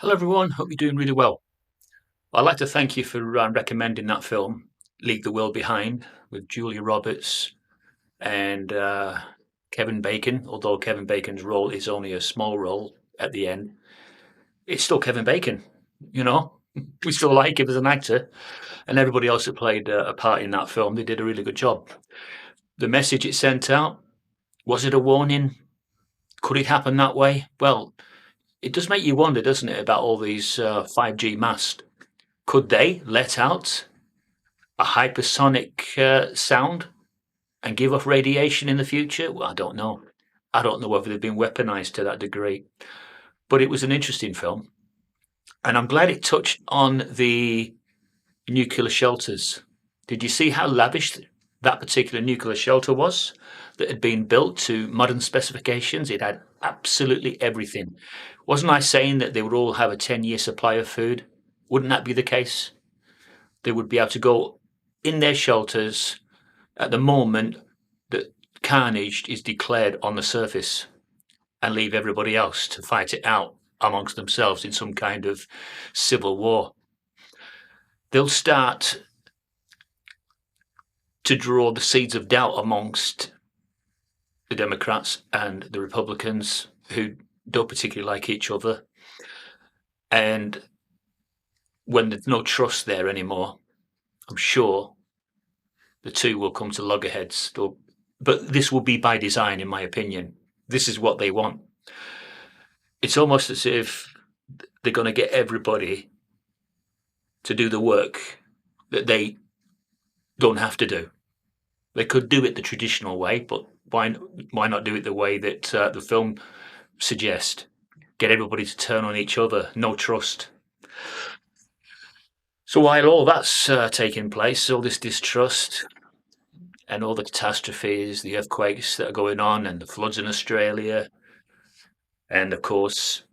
Hello, everyone. Hope you're doing really well. I'd like to thank you for recommending that film, Leave the World Behind, with Julia Roberts and Kevin Bacon. Although Kevin Bacon's role is only a small role at the end, it's still Kevin Bacon. You know, we still like him as an actor, and everybody else that played a part in that film, they did a really good job. The message it sent out, was it a warning? Could it happen that way? Well, it does make you wonder, doesn't it, about all these 5G masts. Could they let out a hypersonic sound and give off radiation in the future? Well, I don't know. I don't know whether they've been weaponized to that degree. But it was an interesting film. And I'm glad it touched on the nuclear shelters. Did you see how lavish that particular nuclear shelter was that had been built to modern specifications? It had absolutely everything. Wasn't I saying that they would all have a 10-year supply of food? Wouldn't that be the case? They would be able to go in their shelters at the moment that carnage is declared on the surface and leave everybody else to fight it out amongst themselves in some kind of civil war. They'll start to draw the seeds of doubt amongst the Democrats and the Republicans who don't particularly like each other. And when there's no trust there anymore, I'm sure the two will come to loggerheads. But this will be by design, in my opinion. This is what they want. It's almost as if they're going to get everybody to do the work that they don't have to do. They could do it the traditional way, but why not do it the way that the film suggests? Get everybody to turn on each other, no trust. So while all that's taking place, all this distrust and all the catastrophes, the earthquakes that are going on, and the floods in Australia, and of course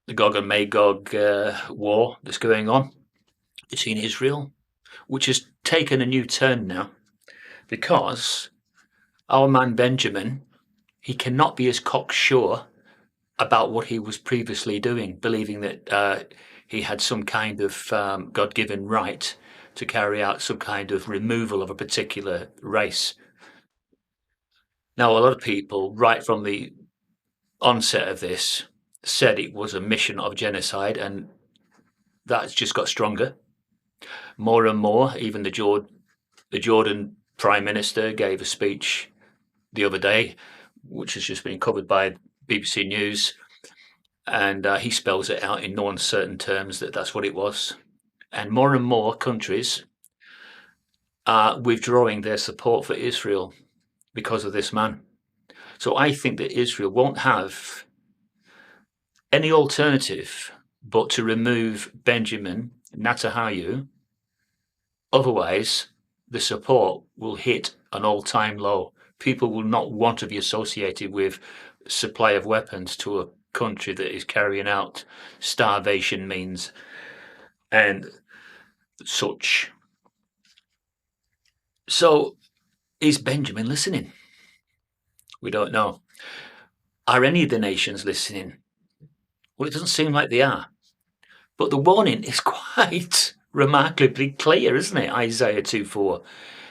the Gog and Magog war that's going on between Israel, which has taken a new turn now, because our man Benjamin, he cannot be as cocksure about what he was previously doing, believing that he had some kind of God-given right to carry out some kind of removal of a particular race. Now, a lot of people, right from the onset of this, said it was a mission of genocide, and that's just got stronger. More and more, even the Jordan Prime Minister gave a speech the other day, which has just been covered by BBC News, and he spells it out in no uncertain terms that that's what it was. And more countries are withdrawing their support for Israel because of this man. So I think that Israel won't have any alternative but to remove Benjamin Netanyahu. Otherwise, the support will hit an all-time low. People will not want to be associated with supply of weapons to a country that is carrying out starvation means and such. So, is Benjamin listening? We don't know. Are any of the nations listening? Well, it doesn't seem like they are. But the warning is quite remarkably clear, isn't it? Isaiah 2:4.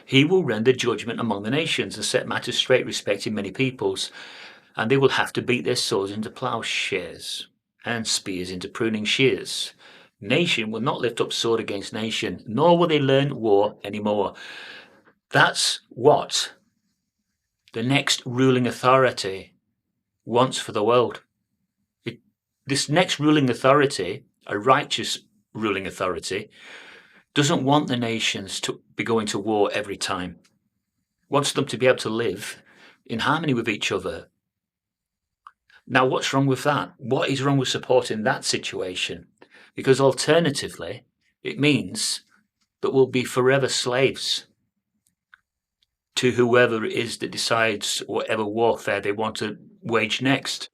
He will render judgment among the nations and set matters straight respecting many peoples, and they will have to beat their swords into plowshares and spears into pruning shears. Nation will not lift up sword against nation, nor will they learn war anymore. That's what the next ruling authority wants for the world. This next ruling authority, a righteous ruling authority, doesn't want the nations to be going to war every time. Wants them to be able to live in harmony with each other. Now, what's wrong with that? What is wrong with supporting that situation? Because alternatively, it means that we'll be forever slaves to whoever it is that decides whatever warfare they want to wage next.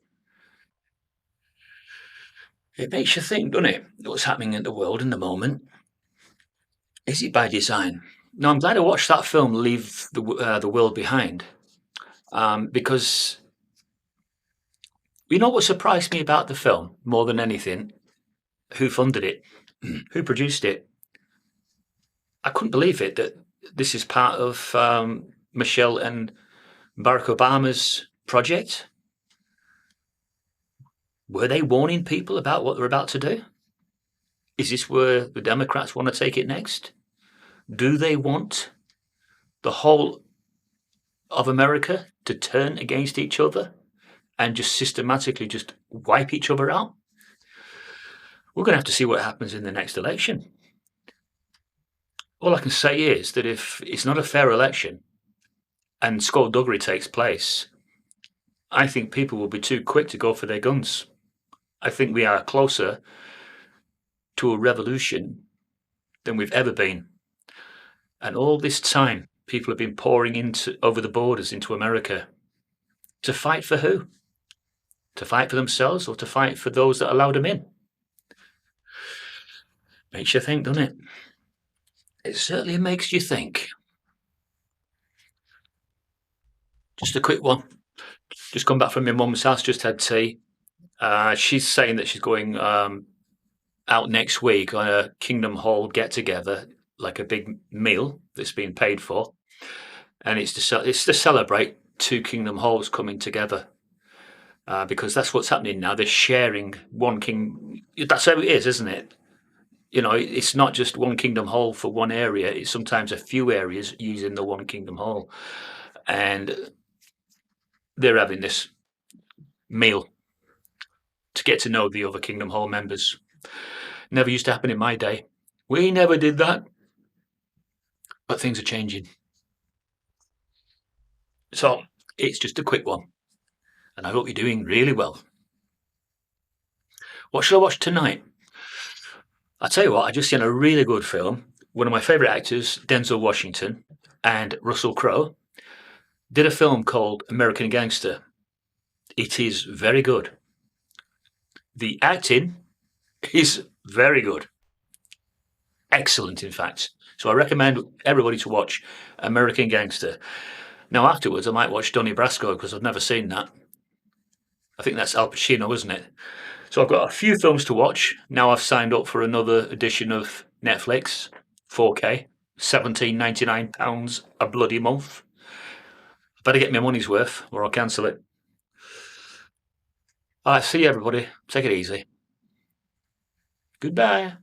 It makes you think, doesn't it, what's happening in the world in the moment? Is it by design? Now, I'm glad I watched that film, Leave the World Behind, because you know what surprised me about the film more than anything? Who funded it? Who produced it? I couldn't believe it that this is part of Michelle and Barack Obama's project. Were they warning people about what they're about to do? Is this where the Democrats want to take it next? Do they want the whole of America to turn against each other and just systematically just wipe each other out? We're going to have to see what happens in the next election. All I can say is that if it's not a fair election and skullduggery takes place, I think people will be too quick to go for their guns. I think we are closer to a revolution than we've ever been. And all this time, people have been pouring into over the borders into America to fight for who? To fight for themselves or to fight for those that allowed them in? Makes you think, doesn't it? It certainly makes you think. Just a quick one. Just come back from my mum's house, just had tea. She's saying that she's going out next week on a Kingdom Hall get together, like a big meal that's being paid for, and it's to celebrate two Kingdom Halls coming together. Because that's what's happening now. They're sharing one king. That's how it is, isn't it? You know, it's not just one Kingdom Hall for one area. It's sometimes a few areas using the one Kingdom Hall, and they're having this meal to get to know the other Kingdom Hall members. Never used to happen in my day. We never did that, but things are changing. So it's just a quick one, and I hope you're doing really well. What should I watch tonight? I'll tell you what, I just seen a really good film. One of my favourite actors, Denzel Washington, and Russell Crowe, did a film called American Gangster. It is very good. The acting is very good. Excellent, in fact. So I recommend everybody to watch American Gangster. Now, afterwards, I might watch Donnie Brasco because I've never seen that. I think that's Al Pacino, isn't it? So I've got a few films to watch. Now I've signed up for another edition of Netflix, 4K, £17.99 a bloody month. I better get my money's worth or I'll cancel it. All right, see you everybody. Take it easy. Goodbye.